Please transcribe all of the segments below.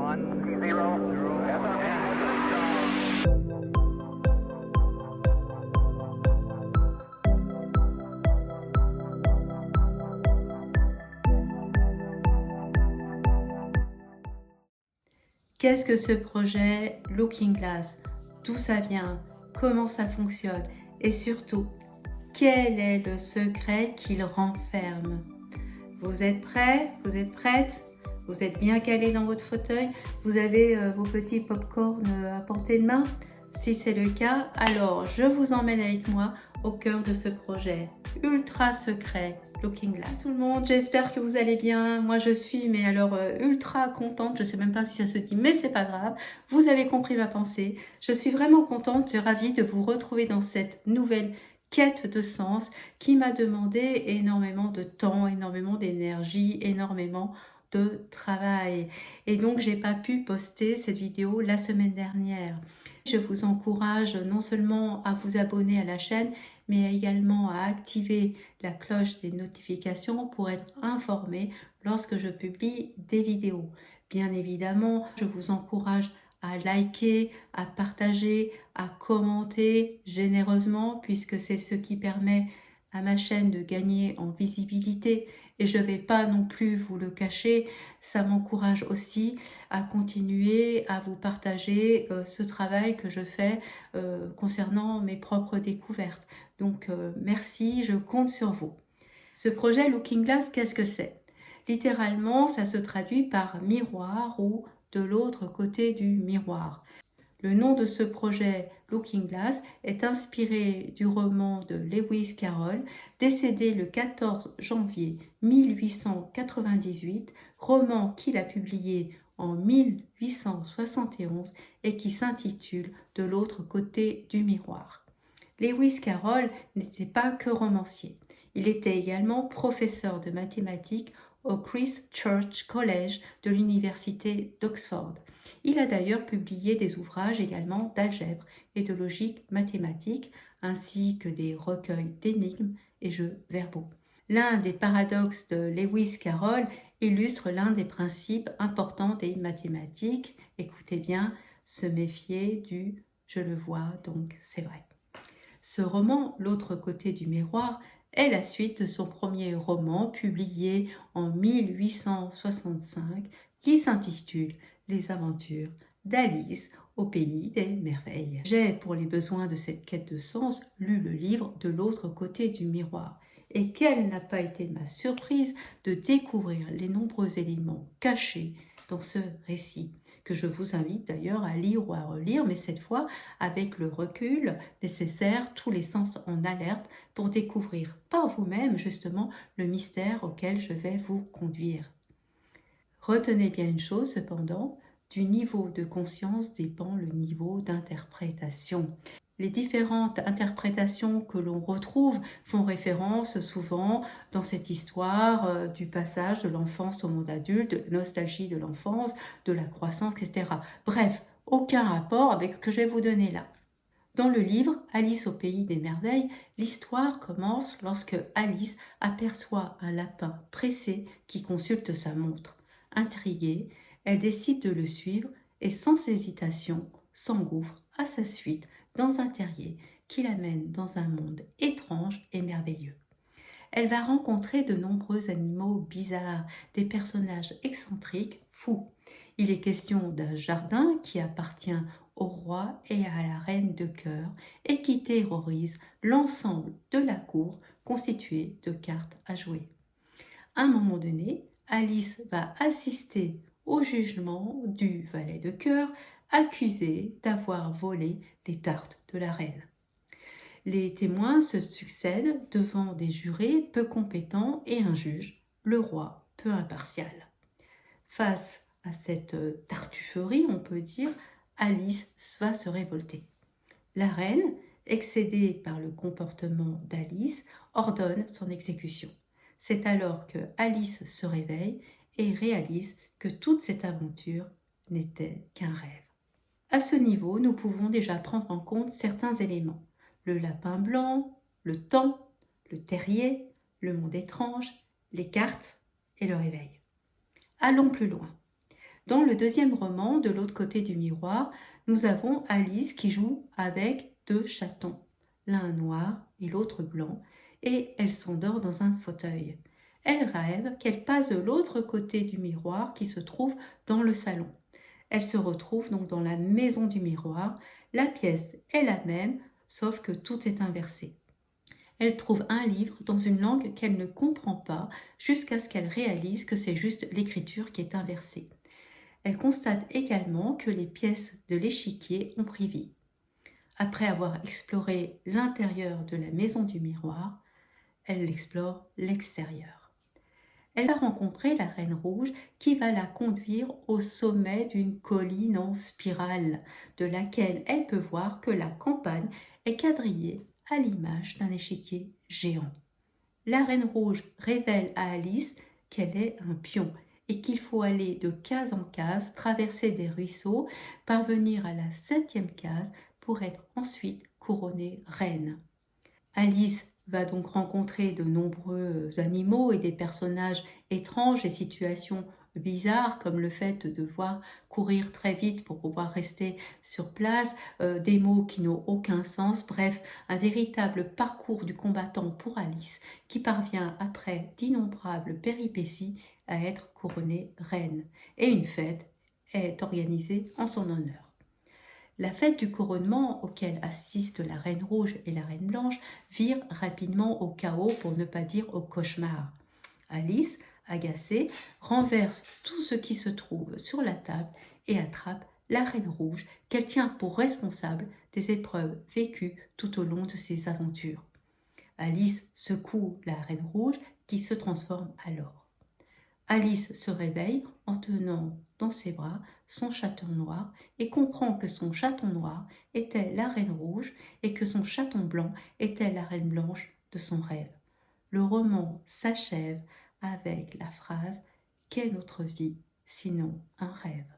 Qu'est-ce que ce projet Looking Glass? D'où ça vient? Comment ça fonctionne? Et surtout, quel est le secret qu'il renferme? Vous êtes prêts? Vous êtes prêtes? Vous êtes bien calés dans votre fauteuil? Vous avez vos petits pop-corn à portée de main? Si c'est le cas, alors je vous emmène avec moi au cœur de ce projet ultra secret Looking Glass. Tout le monde, j'espère que vous allez bien. Moi je suis ultra contente. Je sais même pas si ça se dit, mais c'est pas grave. Vous avez compris ma pensée. Je suis vraiment contente, ravie de vous retrouver dans cette nouvelle quête de sens qui m'a demandé énormément de temps, énormément d'énergie, énormément de travail. Et donc j'ai pas pu poster cette vidéo la semaine dernière. Je vous encourage non seulement à vous abonner à la chaîne, mais également à activer la cloche des notifications pour être informé lorsque je publie des vidéos. Bien évidemment, je vous encourage à liker, à partager, à commenter généreusement puisque c'est ce qui permet à ma chaîne de gagner en visibilité et je ne vais pas non plus vous le cacher, ça m'encourage aussi à continuer à vous partager ce travail que je fais concernant mes propres découvertes. Donc merci, je compte sur vous. Ce projet Looking Glass, qu'est-ce que c'est? Littéralement, ça se traduit par miroir ou de l'autre côté du miroir. Le nom de ce projet Looking Glass est inspiré du roman de Lewis Carroll, décédé le 14 janvier 1898, roman qu'il a publié en 1871 et qui s'intitule De l'autre côté du miroir. Lewis Carroll n'était pas que romancier. Il était également professeur de mathématiques au Christ Church College de l'université d'Oxford. Il a d'ailleurs publié des ouvrages également d'algèbre et de logique mathématique, ainsi que des recueils d'énigmes et jeux verbaux. L'un des paradoxes de Lewis Carroll illustre l'un des principes importants des mathématiques. Écoutez bien, se méfier du « je le vois, donc c'est vrai ». Ce roman, L'autre côté du miroir, est la suite de son premier roman publié en 1865 qui s'intitule Les aventures d'Alice au pays des merveilles. J'ai, pour les besoins de cette quête de sens, lu le livre De l'autre côté du miroir. Et quelle n'a pas été ma surprise de découvrir les nombreux éléments cachés dans ce récit, que je vous invite d'ailleurs à lire ou à relire, mais cette fois avec le recul nécessaire, tous les sens en alerte pour découvrir par vous-même justement le mystère auquel je vais vous conduire. Retenez bien une chose cependant, du niveau de conscience dépend le niveau d'interprétation. Les différentes interprétations que l'on retrouve font référence souvent dans cette histoire du passage de l'enfance au monde adulte, de la nostalgie de l'enfance, de la croissance, etc. Bref, aucun rapport avec ce que je vais vous donner là. Dans le livre Alice au pays des merveilles, l'histoire commence lorsque Alice aperçoit un lapin pressé qui consulte sa montre. Intriguée, elle décide de le suivre et sans hésitation s'engouffre à sa suite dans un terrier qui l'amène dans un monde étrange et merveilleux. Elle va rencontrer de nombreux animaux bizarres, des personnages excentriques, fous. Il est question d'un jardin qui appartient au roi et à la reine de cœur et qui terrorise l'ensemble de la cour constituée de cartes à jouer. À un moment donné, Alice va assister au jugement du valet de cœur accusé d'avoir volé les tartes de la reine. Les témoins se succèdent devant des jurés peu compétents et un juge, le roi, peu impartial. Face à cette tartufferie, on peut dire, Alice va se révolter. La reine, excédée par le comportement d'Alice, ordonne son exécution. C'est alors que Alice se réveille et réalise que toute cette aventure n'était qu'un rêve. À ce niveau, nous pouvons déjà prendre en compte certains éléments. Le lapin blanc, le temps, le terrier, le monde étrange, les cartes et le réveil. Allons plus loin. Dans le deuxième roman, de l'autre côté du miroir, nous avons Alice qui joue avec deux chatons, l'un noir et l'autre blanc, et elle s'endort dans un fauteuil. Elle rêve qu'elle passe de l'autre côté du miroir qui se trouve dans le salon. Elle se retrouve donc dans la maison du miroir. La pièce est la même, sauf que tout est inversé. Elle trouve un livre dans une langue qu'elle ne comprend pas jusqu'à ce qu'elle réalise que c'est juste l'écriture qui est inversée. Elle constate également que les pièces de l'échiquier ont pris vie. Après avoir exploré l'intérieur de la maison du miroir, elle explore l'extérieur. Elle va rencontrer la Reine Rouge qui va la conduire au sommet d'une colline en spirale, de laquelle elle peut voir que la campagne est quadrillée à l'image d'un échiquier géant. La Reine Rouge révèle à Alice qu'elle est un pion et qu'il faut aller de case en case, traverser des ruisseaux, parvenir à la 7e case pour être ensuite couronnée reine. Alice va donc rencontrer de nombreux animaux et des personnages étranges et situations bizarres comme le fait de devoir courir très vite pour pouvoir rester sur place, des mots qui n'ont aucun sens, bref, un véritable parcours du combattant pour Alice qui parvient après d'innombrables péripéties à être couronnée reine. Et une fête est organisée en son honneur. La fête du couronnement auquel assistent la Reine Rouge et la Reine Blanche vire rapidement au chaos pour ne pas dire au cauchemar. Alice, agacée, renverse tout ce qui se trouve sur la table et attrape la Reine Rouge qu'elle tient pour responsable des épreuves vécues tout au long de ses aventures. Alice secoue la Reine Rouge qui se transforme alors. Alice se réveille en tenant dans ses bras son chaton noir et comprend que son chaton noir était la Reine Rouge et que son chaton blanc était la Reine Blanche de son rêve. Le roman s'achève avec la phrase « Qu'est notre vie sinon un rêve ?»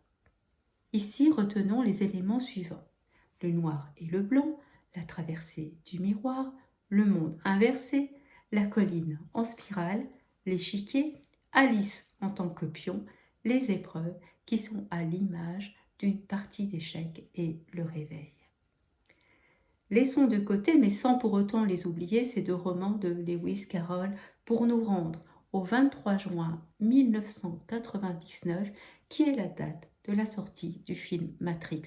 Ici, retenons les éléments suivants. Le noir et le blanc, la traversée du miroir, le monde inversé, la colline en spirale, l'échiquier, Alice en tant que pion, les épreuves qui sont à l'image d'une partie d'échecs et le réveil. Laissons de côté, mais sans pour autant les oublier, ces deux romans de Lewis Carroll pour nous rendre au 23 juin 1999, qui est la date de la sortie du film Matrix.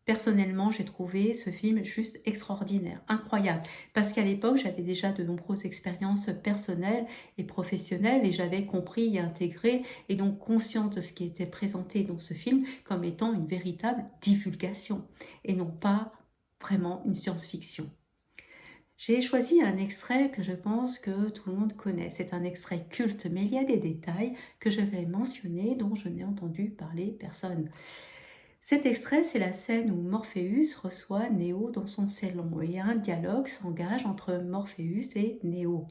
Personnellement, j'ai trouvé ce film juste extraordinaire, incroyable, parce qu'à l'époque, j'avais déjà de nombreuses expériences personnelles et professionnelles et j'avais compris et intégré et donc consciente de ce qui était présenté dans ce film comme étant une véritable divulgation et non pas vraiment une science-fiction. J'ai choisi un extrait que je pense que tout le monde connaît. C'est un extrait culte, mais il y a des détails que je vais mentionner dont je n'ai entendu parler personne. Cet extrait, c'est la scène où Morpheus reçoit Néo dans son salon et un dialogue s'engage entre Morpheus et Néo.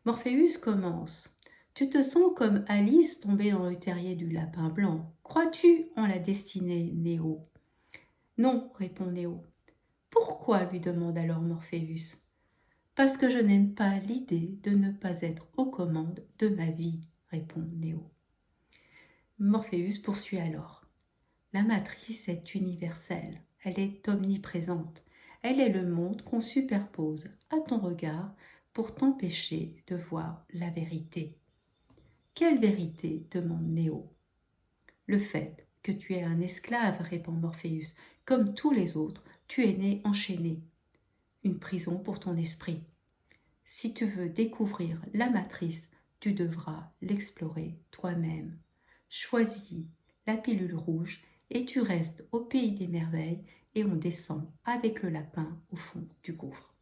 Morpheus commence. « Tu te sens comme Alice tombée dans le terrier du lapin blanc. Crois-tu en la destinée, Néo ?» ?»« Non, répond Néo. »« Pourquoi ?» lui demande alors Morpheus. « Parce que je n'aime pas l'idée de ne pas être aux commandes de ma vie, répond Néo. Morpheus poursuit alors. La matrice est universelle, elle est omniprésente, elle est le monde qu'on superpose à ton regard pour t'empêcher de voir la vérité. Quelle vérité demande Néo. Le fait que tu es un esclave, répond Morpheus, comme tous les autres, tu es né enchaîné. Une prison pour ton esprit. Si tu veux découvrir la matrice, tu devras l'explorer toi-même. Choisis la pilule rouge et tu restes au pays des merveilles et on descend avec le lapin au fond du gouffre.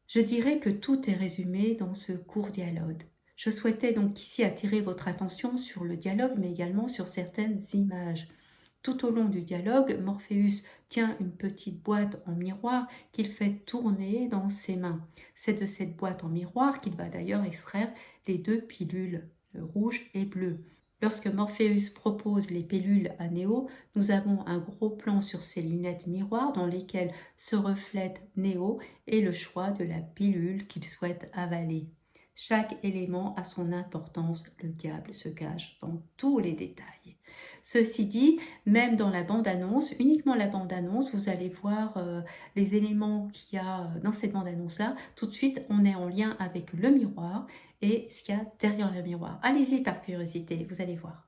Je dirais que tout est résumé dans ce court dialogue. Je souhaitais donc ici attirer votre attention sur le dialogue, mais également sur certaines images. Tout au long du dialogue, Morpheus tient une petite boîte en miroir qu'il fait tourner dans ses mains. C'est de cette boîte en miroir qu'il va d'ailleurs extraire les deux pilules, rouge et bleu. Lorsque Morpheus propose les pilules à Néo, nous avons un gros plan sur ses lunettes miroirs dans lesquelles se reflète Néo et le choix de la pilule qu'il souhaite avaler. Chaque élément a son importance, le diable se cache dans tous les détails. Ceci dit, même dans la bande-annonce, uniquement la bande-annonce, vous allez voir les éléments qu'il y a dans cette bande-annonce-là. Tout de suite, on est en lien avec le miroir et ce qu'il y a derrière le miroir. Allez-y par curiosité, vous allez voir.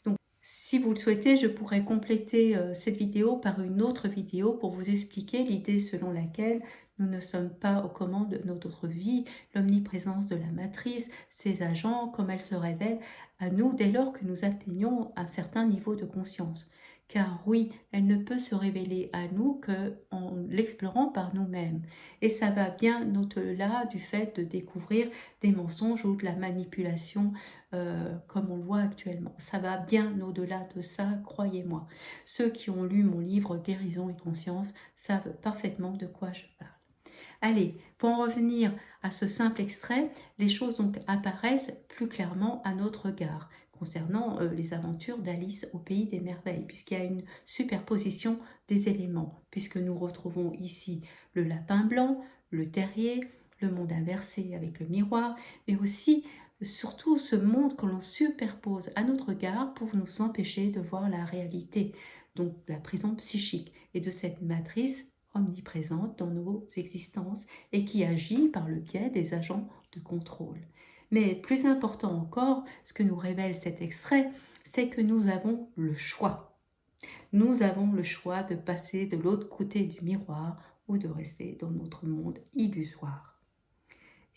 Donc, si vous le souhaitez, je pourrais compléter cette vidéo par une autre vidéo pour vous expliquer l'idée selon laquelle nous ne sommes pas aux commandes de notre vie, l'omniprésence de la matrice, ses agents, comme elle se révèle à nous dès lors que nous atteignons un certain niveau de conscience. Car oui, elle ne peut se révéler à nous qu'en l'explorant par nous-mêmes. Et ça va bien au-delà du fait de découvrir des mensonges ou de la manipulation comme on le voit actuellement. Ça va bien au-delà de ça, croyez-moi. Ceux qui ont lu mon livre Guérison et conscience savent parfaitement de quoi je parle. Allez, pour en revenir à ce simple extrait, les choses donc apparaissent plus clairement à notre regard concernant les aventures d'Alice au pays des merveilles, puisqu'il y a une superposition des éléments, puisque nous retrouvons ici le lapin blanc, le terrier, le monde inversé avec le miroir, mais aussi surtout ce monde que l'on superpose à notre regard pour nous empêcher de voir la réalité, donc la prison psychique, et de cette matrice omniprésente dans nos existences et qui agit par le biais des agents de contrôle. Mais plus important encore, ce que nous révèle cet extrait, c'est que nous avons le choix. Nous avons le choix de passer de l'autre côté du miroir ou de rester dans notre monde illusoire.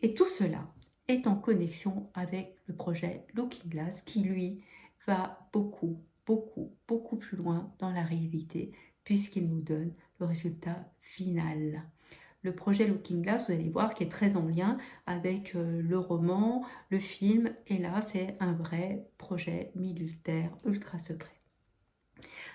Et tout cela est en connexion avec le projet Looking Glass qui, lui, va beaucoup plus loin dans la réalité puisqu'il nous donne le résultat final. Le projet Looking Glass, vous allez voir, qui est très en lien avec le roman, le film, et là, c'est un vrai projet militaire ultra secret.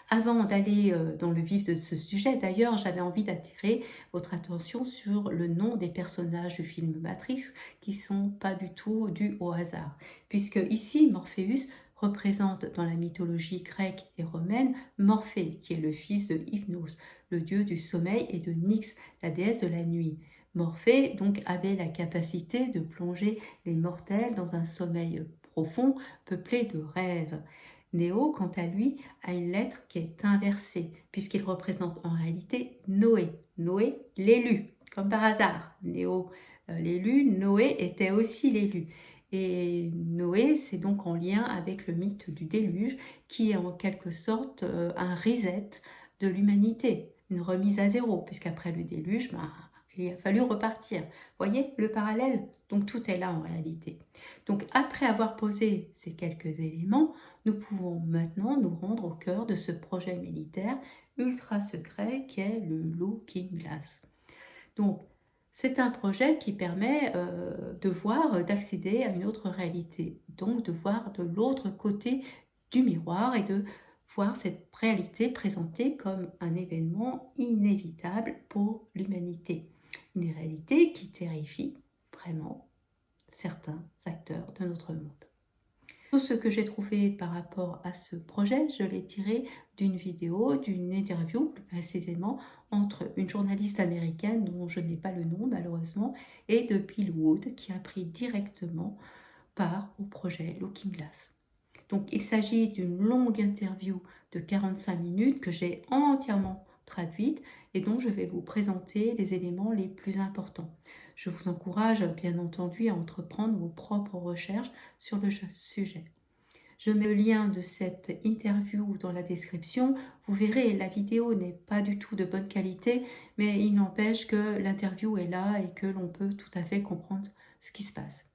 Avant d'aller dans le vif de ce sujet, d'ailleurs, j'avais envie d'attirer votre attention sur le nom des personnages du film Matrix qui ne sont pas du tout dus au hasard. Puisque ici, Morpheus représente dans la mythologie grecque et romaine Morphée, qui est le fils de Hypnos, le dieu du sommeil, et de Nyx, la déesse de la nuit. Morphée donc avait la capacité de plonger les mortels dans un sommeil profond peuplé de rêves. Néo, quant à lui, a une lettre qui est inversée, puisqu'il représente en réalité Noé. Noé, l'élu, comme par hasard. Néo, l'élu, Noé était aussi l'élu. Et Noé, c'est donc en lien avec le mythe du déluge, qui est en quelque sorte un reset de l'humanité, une remise à zéro, puisqu'après le déluge, il a fallu repartir. Voyez le parallèle? Donc tout est là en réalité. Donc après avoir posé ces quelques éléments, nous pouvons maintenant nous rendre au cœur de ce projet militaire ultra secret qu'est le Looking Glass. Donc c'est un projet qui permet de voir, d'accéder à une autre réalité, donc de voir de l'autre côté du miroir et de voir cette réalité présentée comme un événement inévitable pour l'humanité. Une réalité qui terrifie vraiment certains acteurs de notre monde. Tout ce que j'ai trouvé par rapport à ce projet, je l'ai tiré d'une vidéo, d'une interview plus précisément, entre une journaliste américaine dont je n'ai pas le nom malheureusement, et de Bill Wood qui a pris directement part au projet Looking Glass. Donc il s'agit d'une longue interview de 45 minutes que j'ai entièrement traduite et dont je vais vous présenter les éléments les plus importants. Je vous encourage bien entendu à entreprendre vos propres recherches sur le sujet. Je mets le lien de cette interview dans la description. Vous verrez, la vidéo n'est pas du tout de bonne qualité, mais il n'empêche que l'interview est là et que l'on peut tout à fait comprendre ce qui se passe.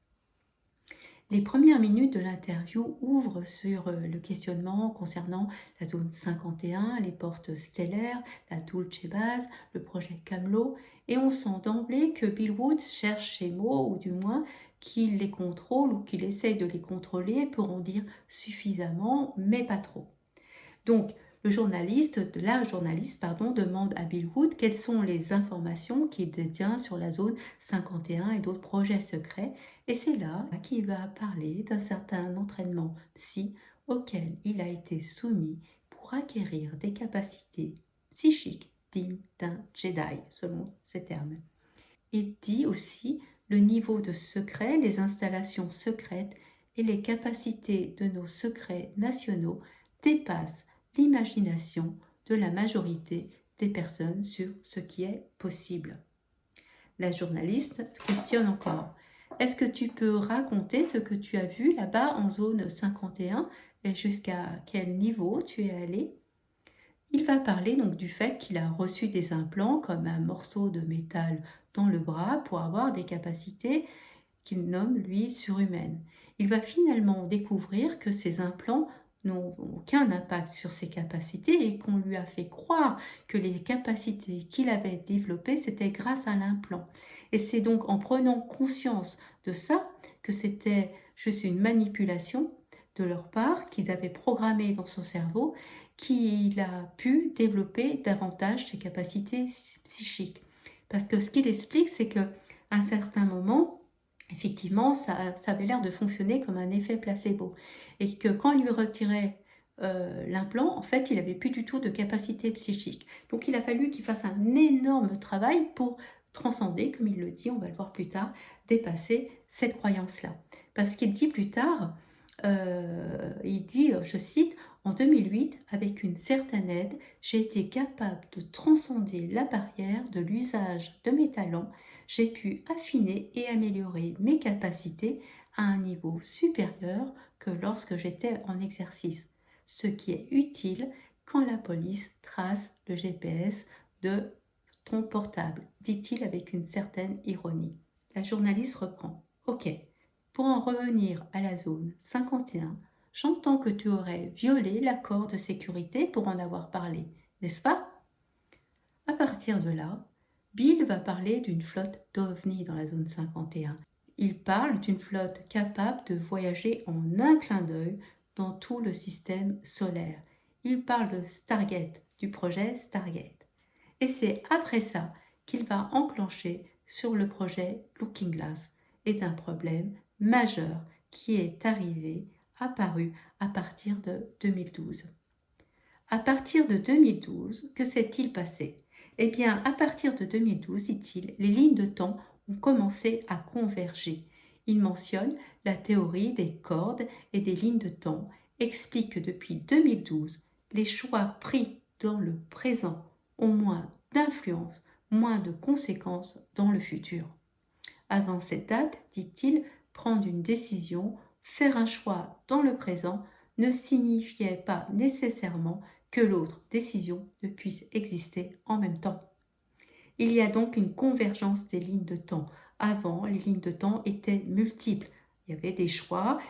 Les premières minutes de l'interview ouvrent sur le questionnement concernant la zone 51, les portes stellaires, la Dulce Base, le projet Camelot, et on sent d'emblée que Bill Woods cherche ces mots, ou du moins qu'il les contrôle ou qu'il essaye de les contrôler pour en dire suffisamment, mais pas trop. Donc, la journaliste demande à Bill Wood quelles sont les informations qu'il détient sur la zone 51 et d'autres projets secrets. Et c'est là qu'il va parler d'un certain entraînement psy auquel il a été soumis pour acquérir des capacités psychiques dignes d'un Jedi, selon ses termes. Il dit aussi Le niveau de secret, les installations secrètes et les capacités de nos secrets nationaux dépassent l'imagination de la majorité des personnes sur ce qui est possible. La journaliste questionne encore. Est-ce que tu peux raconter ce que tu as vu là-bas en zone 51 et jusqu'à quel niveau tu es allé? Il va parler donc du fait qu'il a reçu des implants comme un morceau de métal dans le bras pour avoir des capacités qu'il nomme lui surhumaines. Il va finalement découvrir que ces implants n'ont aucun impact sur ses capacités et qu'on lui a fait croire que les capacités qu'il avait développées, c'était grâce à l'implant. Et c'est donc en prenant conscience de ça que c'était juste une manipulation de leur part qu'ils avaient programmé dans son cerveau qu'il a pu développer davantage ses capacités psychiques. Parce que ce qu'il explique, c'est qu'à un certain moment, effectivement, ça avait l'air de fonctionner comme un effet placebo. Et que quand il lui retirait l'implant, en fait, il n'avait plus du tout de capacité psychique. Donc, il a fallu qu'il fasse un énorme travail pour transcender, comme il le dit, on va le voir plus tard, dépasser cette croyance-là. Parce qu'il dit plus tard, il dit, je cite, en 2008, avec une certaine aide, j'ai été capable de transcender la barrière de l'usage de mes talents. J'ai pu affiner et améliorer mes capacités à un niveau supérieur que lorsque j'étais en exercice, ce qui est utile quand la police trace le GPS de ton portable, dit-il avec une certaine ironie. La journaliste reprend. Ok, pour en revenir à la zone 51, j'entends que tu aurais violé l'accord de sécurité pour en avoir parlé, n'est-ce pas? À partir de là, Bill va parler d'une flotte d'ovnis dans la zone 51. Il parle d'une flotte capable de voyager en un clin d'œil dans tout le système solaire. Il parle de Stargate, du projet Stargate. Et c'est après ça qu'il va enclencher sur le projet Looking Glass et d'un problème majeur qui est apparu à partir de 2012. À partir de 2012, que s'est-il passé? Eh bien, à partir de 2012, dit-il, les lignes de temps ont commencé à converger. Il mentionne la théorie des cordes et des lignes de temps, explique que depuis 2012, les choix pris dans le présent ont moins d'influence, moins de conséquences dans le futur. Avant cette date, dit-il, prendre une décision, faire un choix dans le présent ne signifiait pas nécessairement que l'autre décision ne puisse exister en même temps. Il y a donc une convergence des lignes de temps. Avant, les lignes de temps étaient multiples. Il y avait des choix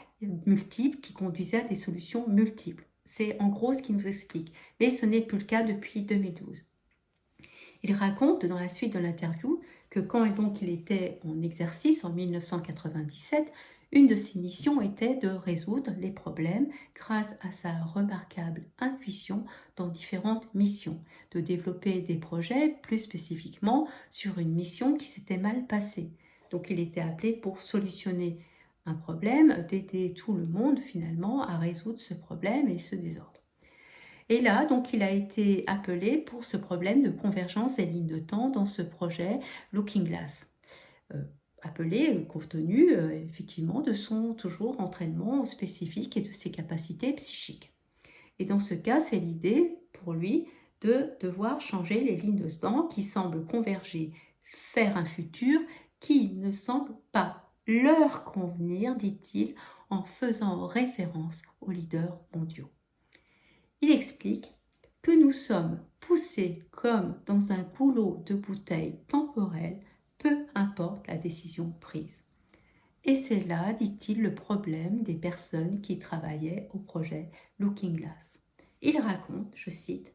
multiples qui conduisaient à des solutions multiples. C'est en gros ce qu'il nous explique. Mais ce n'est plus le cas depuis 2012. Il raconte dans la suite de l'interview que quand donc il était en exercice en 1997, une de ses missions était de résoudre les problèmes grâce à sa remarquable intuition dans différentes missions, de développer des projets plus spécifiquement sur une mission qui s'était mal passée. Donc il était appelé pour solutionner un problème, d'aider tout le monde finalement à résoudre ce problème et ce désordre. Et là, donc, il a été appelé pour ce problème de convergence des lignes de temps dans ce projet Looking Glass. Appelé compte tenu effectivement de son toujours entraînement spécifique et de ses capacités psychiques. Et dans ce cas, c'est l'idée pour lui de devoir changer les lignes de temps qui semblent converger, faire un futur qui ne semble pas leur convenir, dit-il, en faisant référence aux leaders mondiaux. Il explique que nous sommes poussés comme dans un goulot de bouteille temporel, peu importe la décision prise. Et c'est là, dit-il, le problème des personnes qui travaillaient au projet Looking Glass. Il raconte, je cite,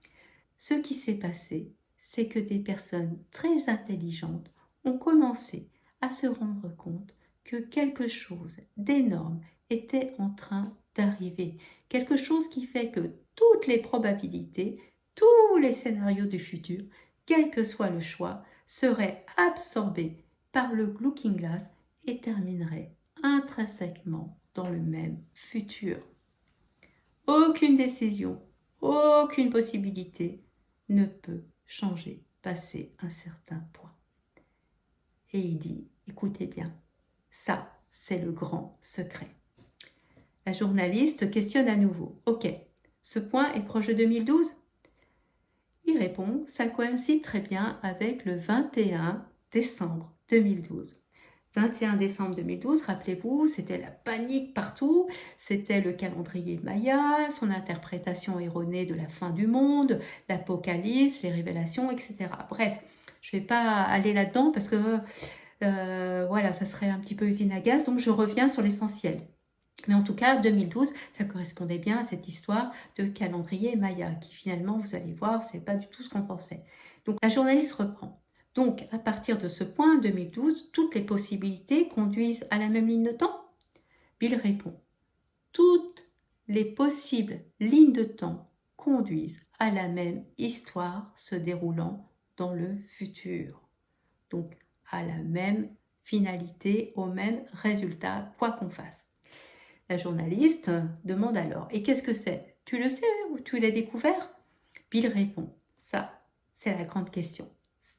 « Ce qui s'est passé, c'est que des personnes très intelligentes ont commencé à se rendre compte que quelque chose d'énorme était en train d'arriver. Quelque chose qui fait que toutes les probabilités, tous les scénarios du futur, quel que soit le choix, seraient absorbés par le Looking Glass et termineraient intrinsèquement dans le même futur. Aucune décision, aucune possibilité ne peut changer, passer un certain point. Et il dit, Écoutez bien, ça, c'est le grand secret. La journaliste questionne à nouveau. Ok, ce point est proche de 2012 ? Il répond, ça coïncide très bien avec le 21 décembre 2012. 21 décembre 2012, rappelez-vous, c'était la panique partout, c'était le calendrier Maya, son interprétation erronée de la fin du monde, l'apocalypse, les révélations, etc. Bref, je ne vais pas aller là-dedans parce que voilà, ça serait un petit peu usine à gaz, donc je reviens sur l'essentiel. Mais en tout cas, 2012, ça correspondait bien à cette histoire de calendrier Maya, qui finalement, vous allez voir, c'est pas du tout ce qu'on pensait. Donc la journaliste reprend. Donc, à partir de ce point, 2012, toutes les possibilités conduisent à la même ligne de temps ? Bill répond. Toutes les possibles lignes de temps conduisent à la même histoire se déroulant dans le futur. Donc, à la même finalité, au même résultat, quoi qu'on fasse. La journaliste demande alors, et qu'est-ce que c'est ? Tu le sais ou tu l'as découvert ? Bill répond, ça, c'est la grande question.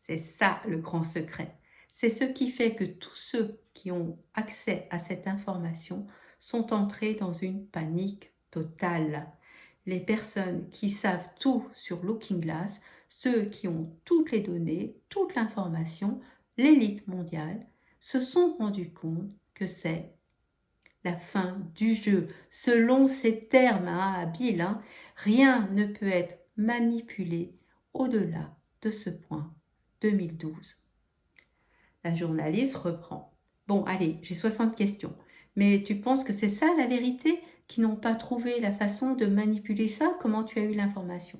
C'est ça le grand secret. C'est ce qui fait que tous ceux qui ont accès à cette information sont entrés dans une panique totale. Les personnes qui savent tout sur Looking Glass, ceux qui ont toutes les données, toute l'information, l'élite mondiale, se sont rendus compte que c'est la fin du jeu. Selon ces termes à Bill, rien ne peut être manipulé au-delà de ce point 2012. La journaliste reprend. Bon, allez, j'ai 60 questions. Mais tu penses que c'est ça la vérité, qui n'ont pas trouvé la façon de manipuler ça ? Comment tu as eu l'information ?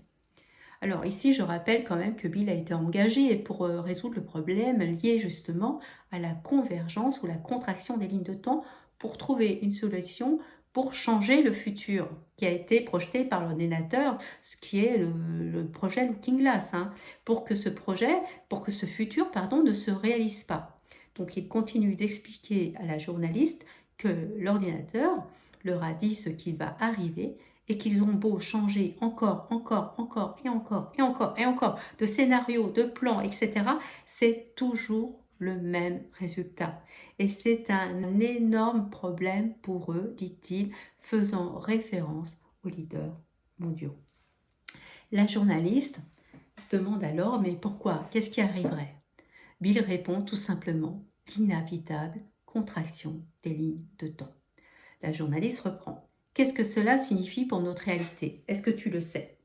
Alors ici, je rappelle quand même que Bill a été engagé pour résoudre le problème lié justement à la convergence ou la contraction des lignes de temps pour trouver une solution pour changer le futur qui a été projeté par l'ordinateur, ce qui est le projet Looking Glass, pour que ce futur, ne se réalise pas. Donc il continue d'expliquer à la journaliste que l'ordinateur leur a dit ce qui va arriver et qu'ils ont beau changer encore de scénarios, de plans, etc., c'est toujours le même résultat. Et c'est un énorme problème pour eux, dit-il, faisant référence aux leaders mondiaux. La journaliste demande alors, mais pourquoi ? Qu'est-ce qui arriverait ? Bill répond tout simplement, l'inévitable contraction des lignes de temps. La journaliste reprend. Qu'est-ce que cela signifie pour notre réalité ? Est-ce que tu le sais ?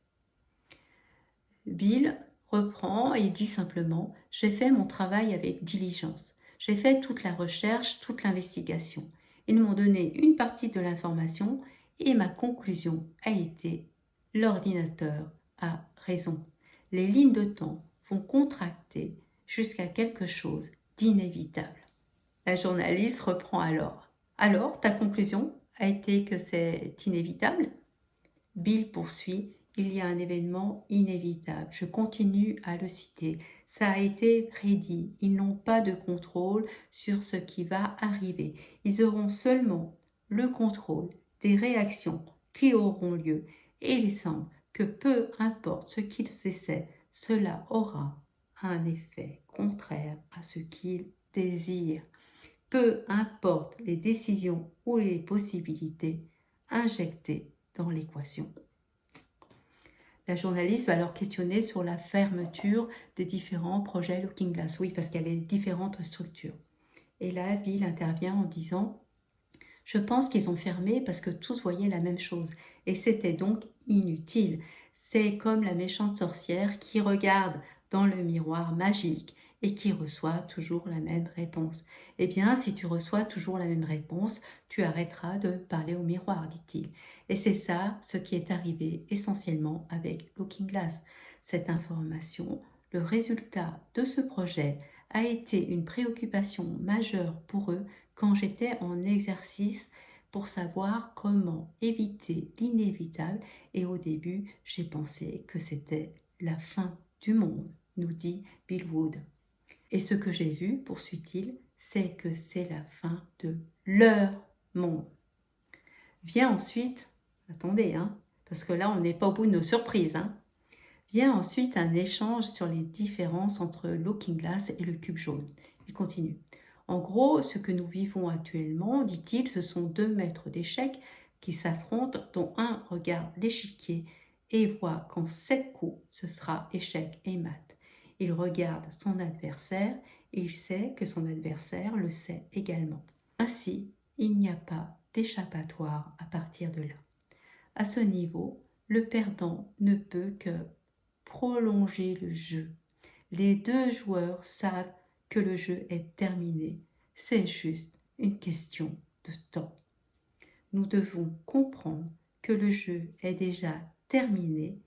Bill reprend et dit simplement « J'ai fait mon travail avec diligence. J'ai fait toute la recherche, toute l'investigation. Ils m'ont donné une partie de l'information et ma conclusion a été « L'ordinateur a raison. Les lignes de temps vont contracter jusqu'à quelque chose d'inévitable. » La journaliste reprend alors. « Alors, ta conclusion a été que c'est inévitable ?» Bill poursuit. Il y a un événement inévitable. Je continue à le citer. Ça a été prédit. Ils n'ont pas de contrôle sur ce qui va arriver. Ils auront seulement le contrôle des réactions qui auront lieu. Et il semble que peu importe ce qu'ils essaient, cela aura un effet contraire à ce qu'ils désirent. Peu importe les décisions ou les possibilités injectées dans l'équation. La journaliste va alors questionner sur la fermeture des différents projets Looking Glass. Oui, parce qu'il y avait différentes structures. Et là, Bill intervient en disant « Je pense qu'ils ont fermé parce que tous voyaient la même chose. Et c'était donc inutile. C'est comme la méchante sorcière qui regarde dans le miroir magique et qui reçoit toujours la même réponse. Eh bien, si tu reçois toujours la même réponse, tu arrêteras de parler au miroir, dit-il. Et c'est ça ce qui est arrivé essentiellement avec Looking Glass. Cette information, le résultat de ce projet a été une préoccupation majeure pour eux quand j'étais en exercice pour savoir comment éviter l'inévitable. Et au début, j'ai pensé que c'était la fin du monde, nous dit Bill Wood. Et ce que j'ai vu, poursuit-il, c'est que c'est la fin de leur monde. Vient ensuite, attendez, parce que là on n'est pas au bout de nos surprises, vient ensuite un échange sur les différences entre Looking Glass et le cube jaune. Il continue. En gros, ce que nous vivons actuellement, dit-il, ce sont deux maîtres d'échecs qui s'affrontent, dont un regarde l'échiquier et voit qu'en 7 coups, ce sera échec et mat. Il regarde son adversaire et il sait que son adversaire le sait également. Ainsi, il n'y a pas d'échappatoire à partir de là. À ce niveau, le perdant ne peut que prolonger le jeu. Les deux joueurs savent que le jeu est terminé. C'est juste une question de temps. Nous devons comprendre que le jeu est déjà terminé.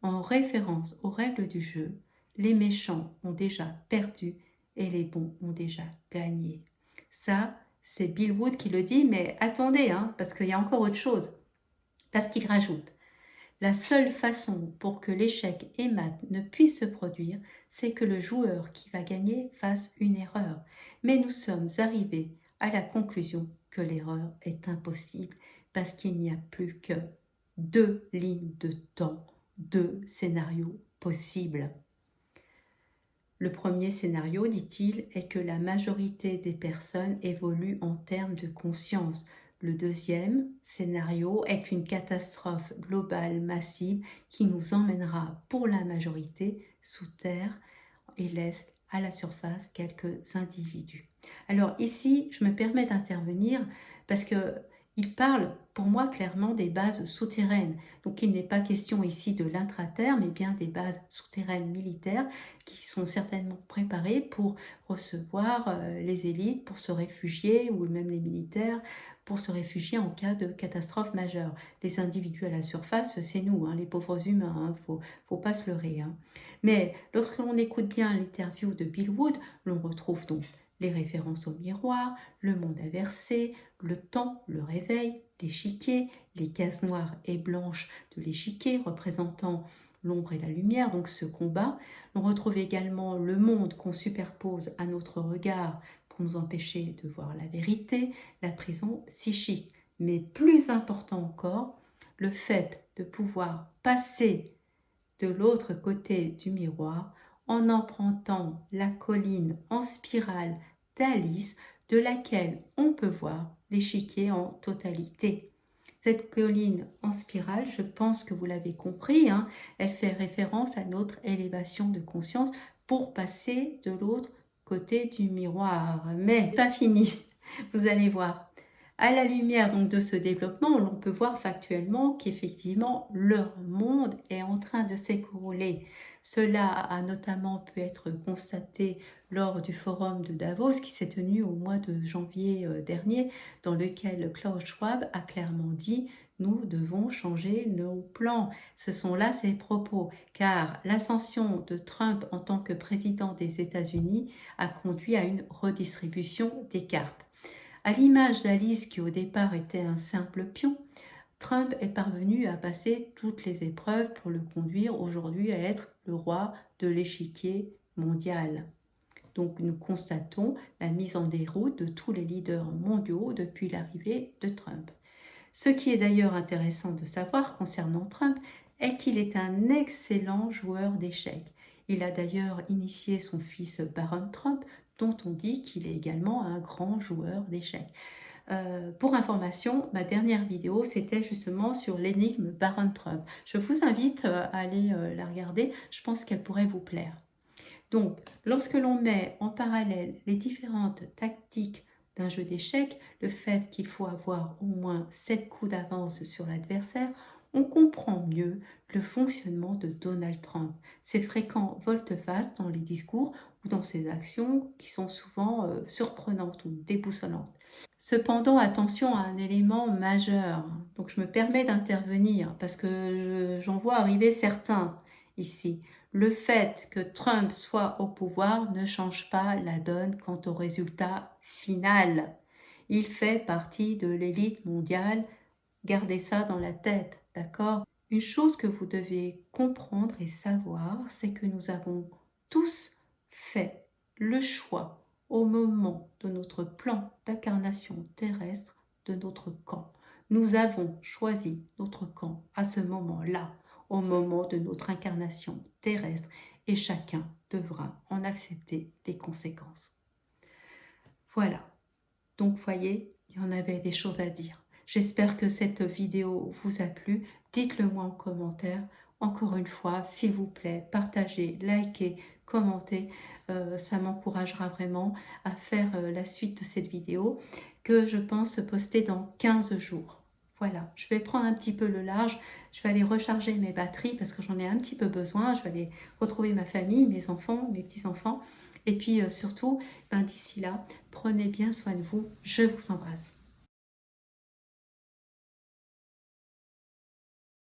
En référence aux règles du jeu, les méchants ont déjà perdu et les bons ont déjà gagné. Ça, c'est Bill Wood qui le dit, mais attendez, parce qu'il y a encore autre chose. Parce qu'il rajoute: la seule façon pour que l'échec et mat ne puisse se produire, c'est que le joueur qui va gagner fasse une erreur. Mais nous sommes arrivés à la conclusion que l'erreur est impossible parce qu'il n'y a plus que 2 lignes de temps, 2 scénarios possibles. Le premier scénario, dit-il, est que la majorité des personnes évoluent en termes de conscience. Le deuxième scénario est qu'une catastrophe globale massive qui nous emmènera pour la majorité sous terre et laisse à la surface quelques individus. Alors ici, je me permets d'intervenir parce que il parle pour moi clairement des bases souterraines. Donc il n'est pas question ici de l'intraterre, mais bien des bases souterraines militaires qui sont certainement préparées pour recevoir les élites, pour se réfugier, ou même les militaires, pour se réfugier en cas de catastrophe majeure. Les individus à la surface, c'est nous, les pauvres humains, faut pas se leurrer. Mais lorsque l'on écoute bien l'interview de Bill Wood, l'on retrouve donc les références au miroir, le monde inversé, le temps, le réveil, l'échiquier, les cases noires et blanches de l'échiquier représentant l'ombre et la lumière, donc ce combat. On retrouve également le monde qu'on superpose à notre regard pour nous empêcher de voir la vérité, la prison psychique. Mais plus important encore, le fait de pouvoir passer de l'autre côté du miroir en empruntant la colline en spirale d'Alice, de laquelle on peut voir l'échiquier en totalité. Cette colline en spirale, je pense que vous l'avez compris, elle fait référence à notre élévation de conscience pour passer de l'autre côté du miroir. Mais pas fini, vous allez voir. À la lumière donc de ce développement, l'on peut voir factuellement qu'effectivement leur monde est en train de s'écrouler. Cela a notamment pu être constaté lors du forum de Davos qui s'est tenu au mois de janvier dernier, dans lequel Klaus Schwab a clairement dit: nous devons changer nos plans. Ce sont là ses propos, car l'ascension de Trump en tant que président des États-Unis a conduit à une redistribution des cartes. À l'image d'Alice qui au départ était un simple pion, Trump est parvenu à passer toutes les épreuves pour le conduire aujourd'hui à être le roi de l'échiquier mondial. Donc nous constatons la mise en déroute de tous les leaders mondiaux depuis l'arrivée de Trump. Ce qui est d'ailleurs intéressant de savoir concernant Trump est qu'il est un excellent joueur d'échecs. Il a d'ailleurs initié son fils Barron Trump, dont on dit qu'il est également un grand joueur d'échecs. Pour information, ma dernière vidéo, c'était justement sur l'énigme Barron Trump. Je vous invite à aller la regarder, je pense qu'elle pourrait vous plaire. Donc, lorsque l'on met en parallèle les différentes tactiques d'un jeu d'échecs, le fait qu'il faut avoir au moins 7 coups d'avance sur l'adversaire, on comprend mieux le fonctionnement de Donald Trump, ses fréquents volte-face dans les discours ou dans ses actions qui sont souvent surprenantes ou déboussolantes. Cependant, attention à un élément majeur. Donc je me permets d'intervenir parce que j'en vois arriver certains ici. Le fait que Trump soit au pouvoir ne change pas la donne quant au résultat final. Il fait partie de l'élite mondiale. Gardez ça dans la tête, d'accord? Une chose que vous devez comprendre et savoir, c'est que nous avons tous fait le choix au moment de notre plan d'incarnation terrestre de notre camp. Nous avons choisi notre camp à ce moment-là, au moment de notre incarnation terrestre, et chacun devra en accepter les conséquences. Voilà. Donc, vous voyez, il y en avait des choses à dire. J'espère que cette vidéo vous a plu. Dites-le moi en commentaire. Encore une fois, s'il vous plaît, partagez, likez, commentez. Ça m'encouragera vraiment à faire la suite de cette vidéo que je pense poster dans 15 jours. Voilà, je vais prendre un petit peu le large. Je vais aller recharger mes batteries parce que j'en ai un petit peu besoin. Je vais aller retrouver ma famille, mes enfants, mes petits-enfants. Et puis surtout, ben, d'ici là, prenez bien soin de vous. Je vous embrasse.